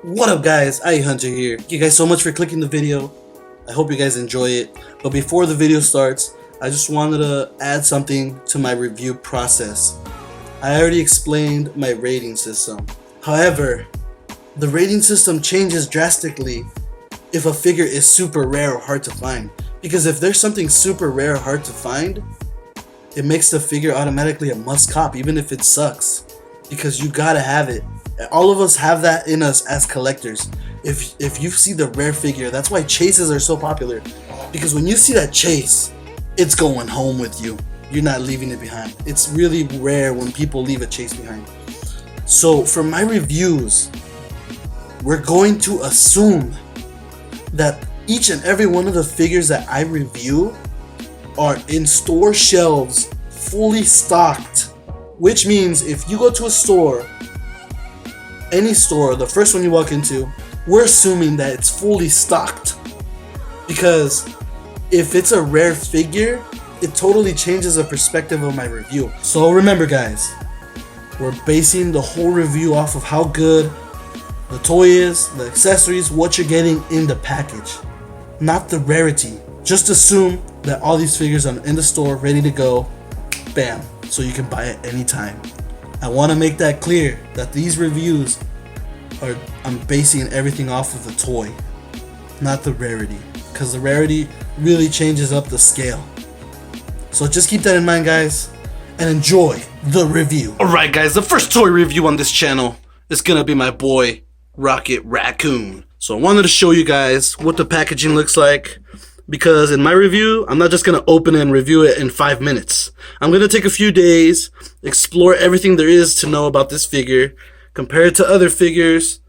What up guys, Hunter here. Thank you guys so much for clicking the video. I hope you guys enjoy it. But before the video starts, I just wanted to add something to my review process. I already explained my rating system. However, the rating system changes drastically if a figure is super rare or hard to find. Because if there's something super rare or hard to find, it makes the figure automatically a must cop even if it sucks. Because you gotta have it. All of us have that in us as collectors. If you see the rare figure, that's why chases are so popular. Because when you see that chase, it's going home with you. You're not leaving it behind. It's really rare when people leave a chase behind. So for my reviews, we're going to assume that each and every one of the figures that I review are in store shelves, fully stocked. Which means if you go to a store, any store, the first one you walk into, we're assuming that it's fully stocked. Because if it's a rare figure, it totally changes the perspective of my review. So remember guys, we're basing the whole review off of how good the toy is, the accessories, what you're getting in the package, not the rarity. Just assume that all these figures are in the store, ready to go, bam, so you can buy it anytime. I want to make that clear that these reviews I'm basing everything off of the toy, not the rarity, because the rarity really changes up the scale. So just keep that in mind guys, and enjoy the review. Alright guys, the first toy review on this channel is gonna be my boy Raccoon. So I wanted to show you guys what the packaging looks like, because in my review, I'm not just gonna open and review it in 5 minutes. I'm gonna take a few days, explore everything there is to know about this figure, compare it to other figures,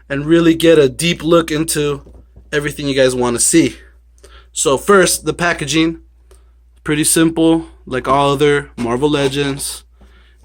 and really get a deep look into everything you guys want to see. So first, the packaging. Pretty simple, like all other Marvel Legends.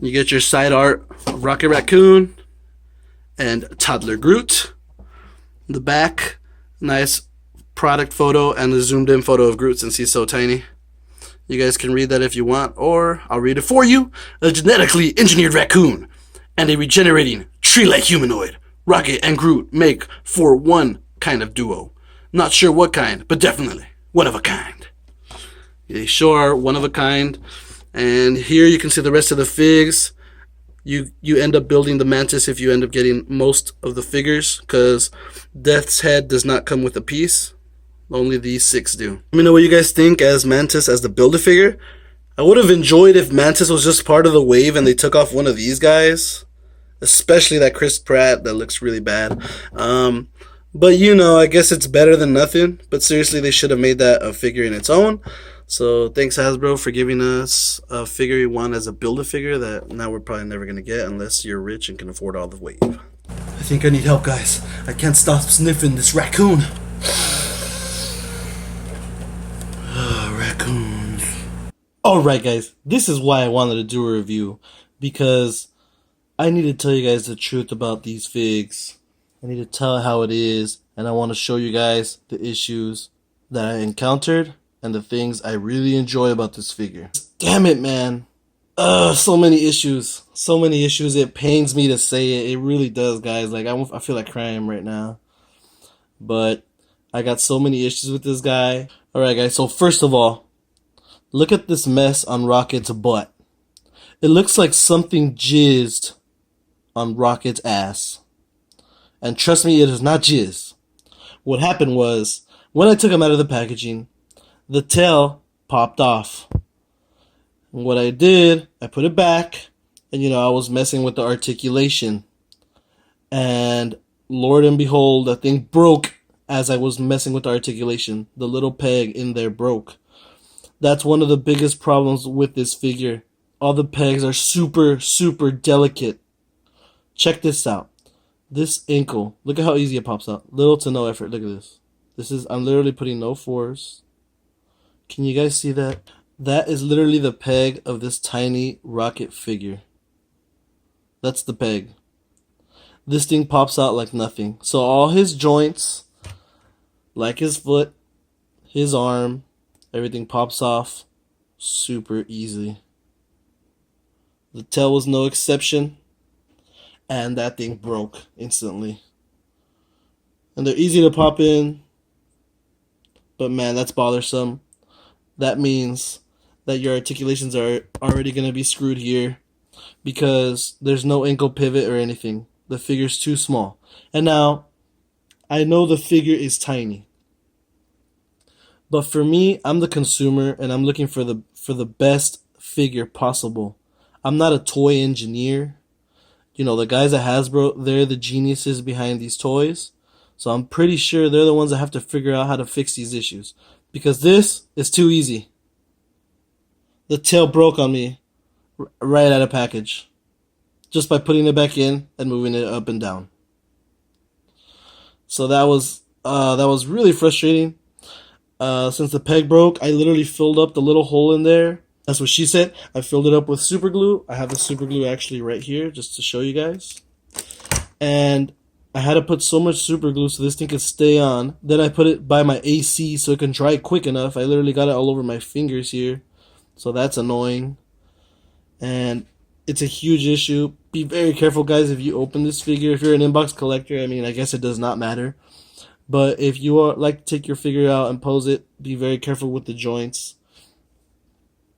You get your side art of Raccoon and Toddler Groot. The back, nice product photo and a zoomed in photo of Groot since he's so tiny. You guys can read that if you want, or I'll read it for you. A genetically engineered raccoon and a regenerating tree-like humanoid. Rocket and Groot make for one kind of duo. Not sure what kind, but definitely one of a kind. They sure are one of a kind. And here you can see the rest of the figs. You end up building the Mantis if you end up getting most of the figures, because Death's Head does not come with a piece. Only these 6 do. Let me know what you guys think as Mantis as the Build-A-Figure. I would have enjoyed if Mantis was just part of the wave and they took off one of these guys. Especially that Chris Pratt, that looks really bad. But you know, I guess it's better than nothing. But seriously, they should have made that a figure in its own. So thanks Hasbro for giving us a figure we want as a Build-A-Figure that now we're probably never going to get unless you're rich and can afford all the wave. I think I need help guys. I can't stop sniffing this raccoon. Raccoons. Alright guys, this is why I wanted to do a review. Because I need to tell you guys the truth about these figs. I need to tell how it is, and I want to show you guys the issues that I encountered and the things I really enjoy about this figure. Damn it, man. So many issues. So many issues. It pains me to say it. It really does, guys. Like, I feel like crying right now. But I got so many issues with this guy. Alright, guys. So, first of all, look at this mess on Rocket's butt. It looks like something jizzed on Rocket's ass. And trust me, it is not jizz. What happened was, when I took him out of the packaging, the tail popped off. And what I did, I put it back, and I was messing with the articulation. And Lord and behold, that thing broke as I was messing with the articulation. The little peg in there broke. That's one of the biggest problems with this figure. All the pegs are super, super delicate. Check this out. This ankle, look at how easy it pops out. Little to no effort. Look at this. I'm literally putting no force. Can you guys see that? That is literally the peg of this tiny Rocket figure. That's the peg. This thing pops out like nothing. So all his joints, like his foot, his arm, everything pops off super easily. The tail was no exception. And that thing broke instantly. And they're easy to pop in, but man, that's bothersome. That means that your articulations are already going to be screwed here because there's no ankle pivot or anything. The figure's too small. And now, I know the figure is tiny. But for me, I'm the consumer and I'm looking for the best figure possible. I'm not a toy engineer. You know, the guys at Hasbro, they're the geniuses behind these toys. So I'm pretty sure they're the ones that have to figure out how to fix these issues. Because this is too easy. The tail broke on me right out of package. Just by putting it back in and moving it up and down. So that was really frustrating. Since the peg broke, I literally filled up the little hole in there. That's what she said. I filled it up with super glue. I have the super glue actually right here just to show you guys. And I had to put so much super glue so this thing could stay on. Then I put it by my AC so it can dry quick enough. I literally got it all over my fingers here. So that's annoying. And it's a huge issue. Be very careful, guys, if you open this figure. If you're an inbox collector, I mean, I guess it does not matter. But if you like to take your figure out and pose it, be very careful with the joints.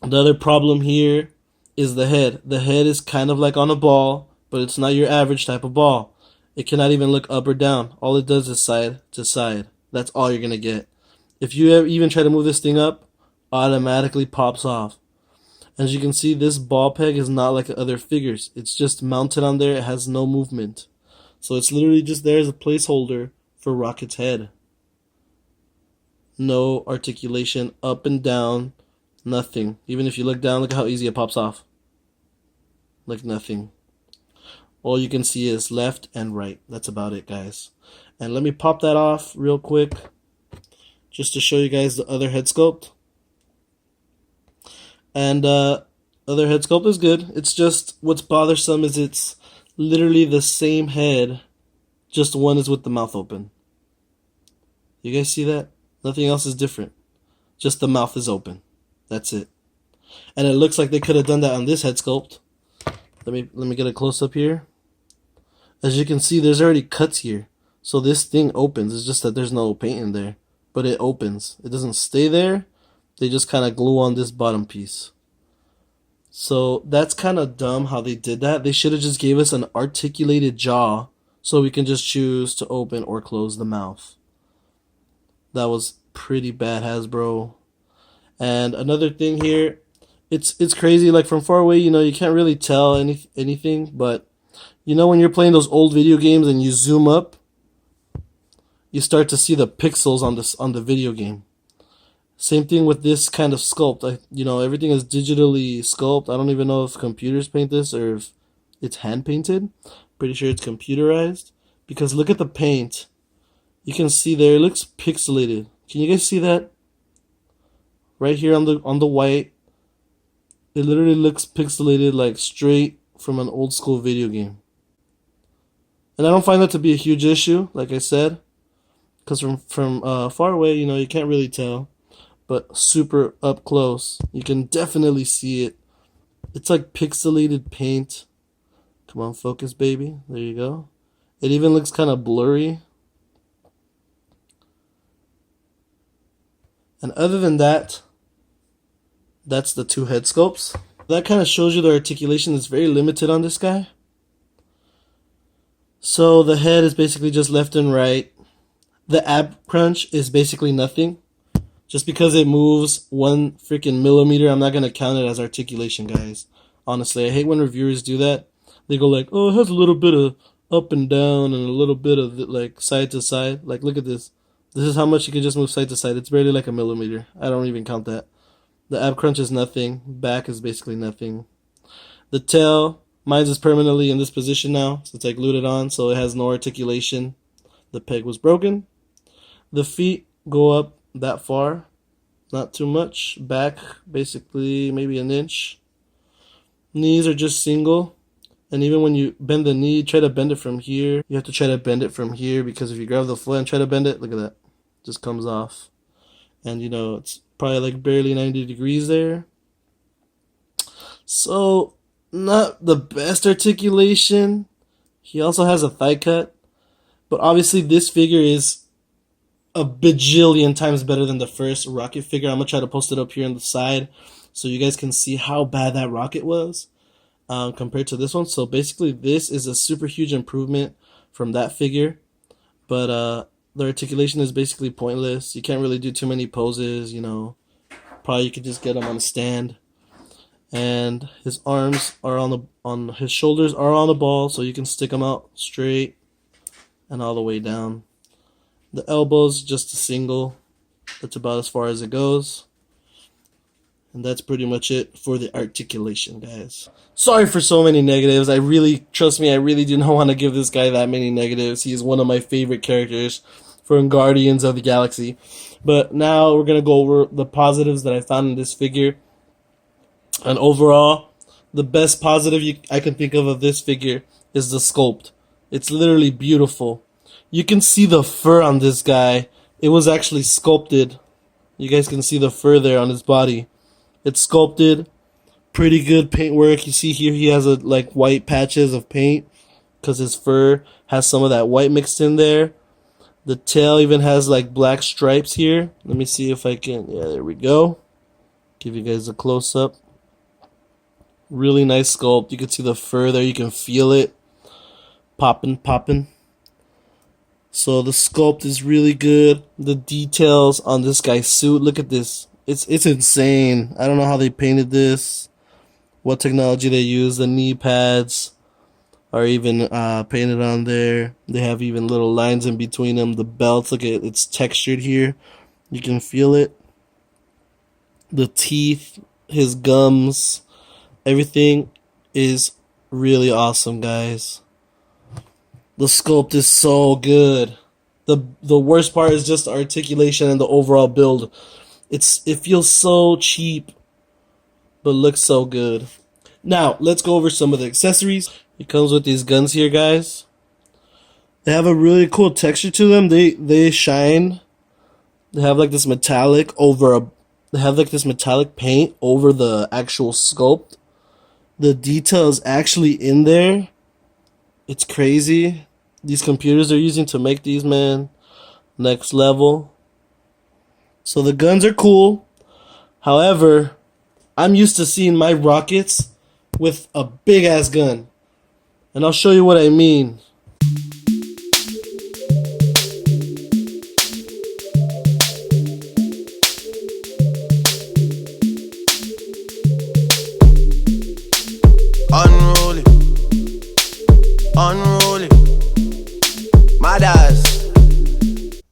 The other problem here is the head. The head is kind of like on a ball, but it's not your average type of ball. It cannot even look up or down. All it does is side to side. That's all you're going to get. If you even try to move this thing up, automatically pops off. As you can see, this ball peg is not like other figures. It's just mounted on there. It has no movement. So it's literally just there as a placeholder for Rocket's head. No articulation up and down. Nothing. Even if you look down, look at how easy it pops off. Like nothing. All you can see is left and right. That's about it, guys. And let me pop that off real quick just to show you guys the other head sculpt. And other head sculpt is good. It's just what's bothersome is it's literally the same head, just one is with the mouth open. You guys see that? Nothing else is different. Just the mouth is open. That's it. And it looks like they could have done that on this head sculpt. Let me get a close up here. As you can see, there's already cuts here. So this thing opens. It's just that there's no paint in there. But it opens. It doesn't stay there. They just kind of glue on this bottom piece. So that's kind of dumb how they did that. They should have just gave us an articulated jaw so we can just choose to open or close the mouth. That was pretty bad, Hasbro. And another thing here, it's crazy. Like from far away, you know, you can't really tell anything. But you know, when you're playing those old video games and you zoom up, you start to see the pixels on the video game. Same thing with this kind of sculpt. You know, everything is digitally sculpted. I don't even know if computers paint this or if it's hand painted. Pretty sure it's computerized. Because look at the paint. You can see there, it looks pixelated. Can you guys see that? Right here on the white. It literally looks pixelated, like straight from an old school video game. And I don't find that to be a huge issue, like I said. Because from far away, you know, you can't really tell. But super up close, you can definitely see it. It's like pixelated paint. Come on, focus, baby. There you go. It even looks kind of blurry. And other than that, that's the two head sculpts. That kind of shows you the articulation is very limited on this guy. So the head is basically just left and right. The ab crunch is basically nothing. Just because it moves 1 freaking millimeter, I'm not going to count it as articulation, guys. Honestly, I hate when reviewers do that. They go like, oh, it has a little bit of up and down and a little bit of like side to side. Like, look at this. This is how much you can just move side to side. It's barely like a millimeter. I don't even count that. The ab crunch is nothing. Back is basically nothing. The tail, mine is permanently in this position now since I glued it on, so it has no articulation. The peg was broken. The feet go up that far, not too much. Back, basically maybe an inch. Knees are just single. And even when you bend the knee, try to bend it from here. You have to try to bend it from here because if you grab the foot and try to bend it, look at that. It just comes off. And you know, it's probably like barely 90 degrees there. So, not the best articulation. He also has a thigh cut. But obviously this figure is a bajillion times better than the first Rocket figure. I'm gonna try to post it up here on the side so you guys can see how bad that Rocket was compared to this one. So basically this is a super huge improvement from that figure, but the articulation is basically pointless. You can't really do too many poses, you know. Probably you could just get him on a stand. And his arms are on his shoulders are on the ball, so you can stick them out straight and all the way down. The elbows just a single. That's about as far as it goes. And that's pretty much it for the articulation, guys. Sorry for so many negatives. Trust me, I really do not want to give this guy that many negatives. He is one of my favorite characters from Guardians of the Galaxy. But now we're going to go over the positives that I found in this figure. And overall, the best positive I can think of this figure is the sculpt. It's literally beautiful. You can see the fur on this guy. It was actually sculpted. You guys can see the fur there on his body. It's sculpted. Pretty good paint work. You see here he has like white patches of paint because his fur has some of that white mixed in there. The tail even has like black stripes here. Let me see if I can. Yeah, there we go. Give you guys a close up. Really nice sculpt. You can see the fur there. You can feel it popping. So the sculpt is really good. The details on this guy's suit. Look at this. It's insane. I don't know how they painted this. What technology they use. The knee pads are even painted on there. They have even little lines in between them. The belts, look at it's textured here. You can feel it. The teeth, his gums, everything is really awesome, guys. The sculpt is so good. The worst part is just the articulation and the overall build. It feels so cheap, but looks so good. Now, let's go over some of the accessories. It comes with these guns here, guys. They have a really cool texture to them. They shine. They have like this metallic paint over the actual sculpt. The detail is actually in there. It's crazy. These computers they're using to make these, man, next level. So the guns are cool. However, I'm used to seeing my rockets with a big ass gun. And I'll show you what I mean. Unruly, my dads.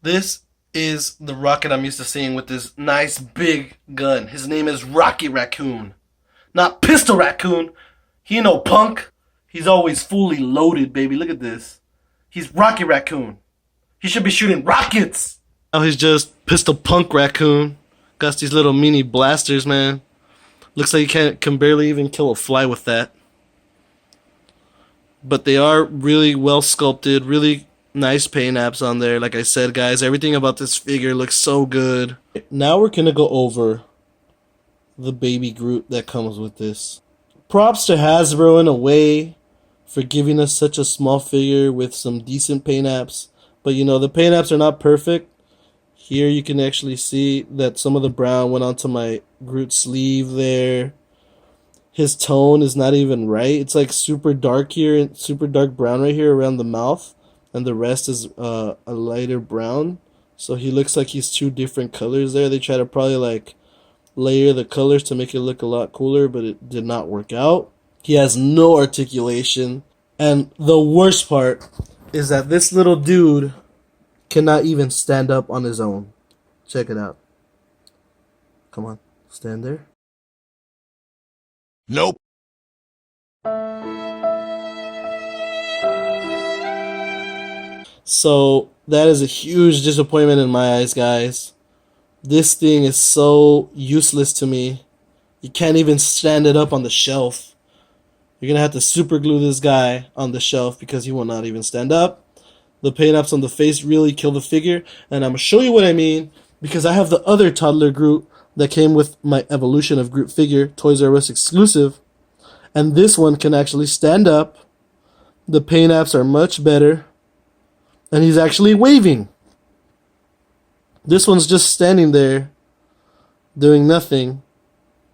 This is the rocket I'm used to seeing with this nice big gun. His name is Raccoon. Not Pistol Raccoon. He no punk. He's always fully loaded, baby. Look at this. He's Raccoon. He should be shooting rockets. Now he's just Pistol Punk Raccoon. Got these little mini blasters, man. Looks like he can barely even kill a fly with that. But they are really well sculpted, really nice paint apps on there. Like I said, guys, everything about this figure looks so good. Now we're going to go over the baby Groot that comes with this. Props to Hasbro in a way for giving us such a small figure with some decent paint apps. But you know, the paint apps are not perfect. Here you can actually see that some of the brown went onto my Groot sleeve there. His tone is not even right. It's like super dark here and super dark brown right here around the mouth. And the rest is a lighter brown. So he looks like he's two different colors there. They try to probably like layer the colors to make it look a lot cooler, but it did not work out. He has no articulation. And the worst part is that this little dude cannot even stand up on his own. Check it out. Come on, stand there. Nope. So that is a huge disappointment in my eyes, guys. This thing is so useless to me. You can't even stand it up on the shelf. You're going to have to super glue this guy on the shelf because he will not even stand up. The paint apps on the face really kill the figure. And I'm going to show you what I mean because I have the other toddler Groot that came with my Evolution of Groot figure, Toys R Us exclusive. And this one can actually stand up. The paint apps are much better. And he's actually waving. This one's just standing there, doing nothing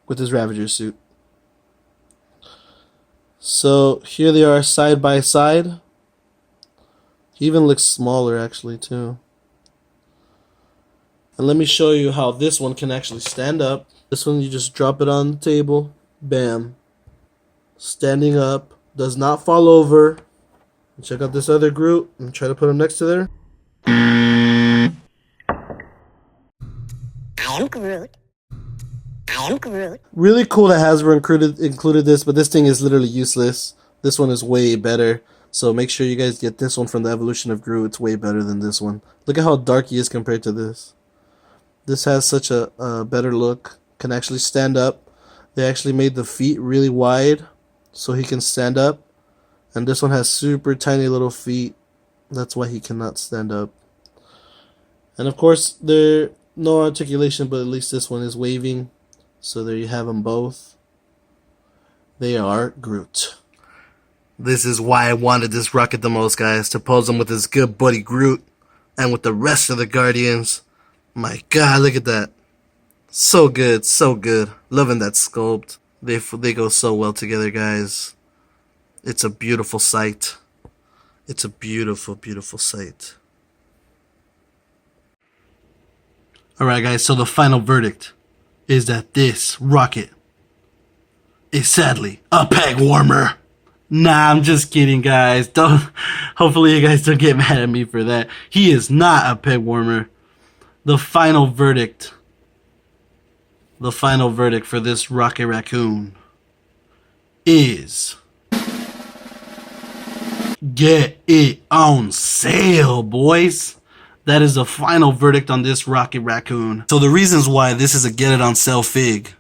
with his Ravager suit. So here they are side by side. He even looks smaller actually too. And let me show you how this one can actually stand up. This one you just drop it on the table. Bam. Standing up. Does not fall over. Check out this other Groot and try to put him next to there. I am Groot. I am Groot. Really cool that Hasbro included this, but this thing is literally useless. This one is way better. So make sure you guys get this one from the Evolution of Groot. It's way better than this one. Look at how dark he is compared to this. This has such a better look. Can actually stand up. They actually made the feet really wide so he can stand up. And this one has super tiny little feet. That's why he cannot stand up. And of course, there's no articulation, but at least this one is waving. So there you have them both. They are Groot. This is why I wanted this rocket the most, guys. To pose him with his good buddy Groot. And with the rest of the Guardians. My God, look at that. So good, so good. Loving that sculpt. They go so well together, guys. It's a beautiful sight. It's a beautiful, beautiful sight. Alright guys, so the final verdict is that this rocket is sadly a peg warmer. Nah, I'm just kidding, guys. Hopefully you guys don't get mad at me for that. He is not a peg warmer. The final verdict for this Rocket Raccoon is get it on sale, boys. That is the final verdict on this Rocket Raccoon. So the reasons why this is a get it on sale fig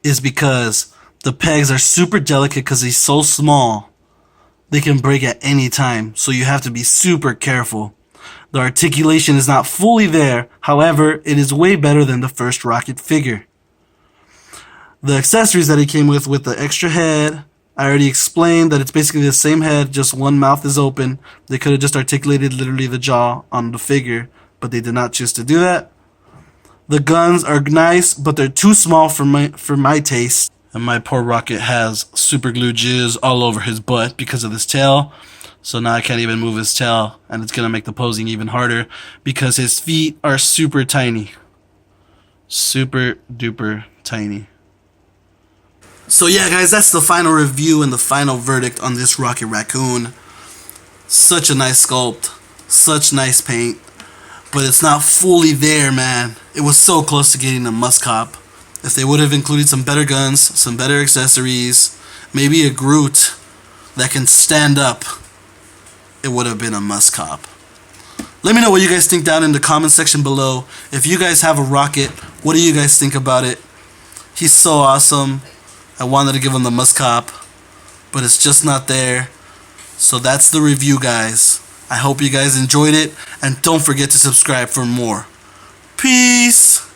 is because the pegs are super delicate because he's so small. They can break at any time, so you have to be super careful. The articulation is not fully there, however, it is way better than the first Rocket figure. The accessories that he came with the extra head, I already explained that it's basically the same head, just one mouth is open. They could have just articulated literally the jaw on the figure, but they did not choose to do that. The guns are nice, but they're too small for my taste. And my poor Rocket has super glue jizz all over his butt because of this tail. So now I can't even move his tail, and it's going to make the posing even harder because his feet are super tiny. Super duper tiny. So yeah guys, that's the final review and the final verdict on this Rocket Raccoon. Such a nice sculpt, such nice paint, but it's not fully there, man. It was so close to getting a must cop. If they would have included some better guns, some better accessories, maybe a Groot that can stand up, it would have been a must cop. Let me know what you guys think down in the comment section below. If you guys have a Rocket, what do you guys think about it? He's so awesome. I wanted to give him the must cop, but it's just not there. So that's the review, guys. I hope you guys enjoyed it, and don't forget to subscribe for more. Peace!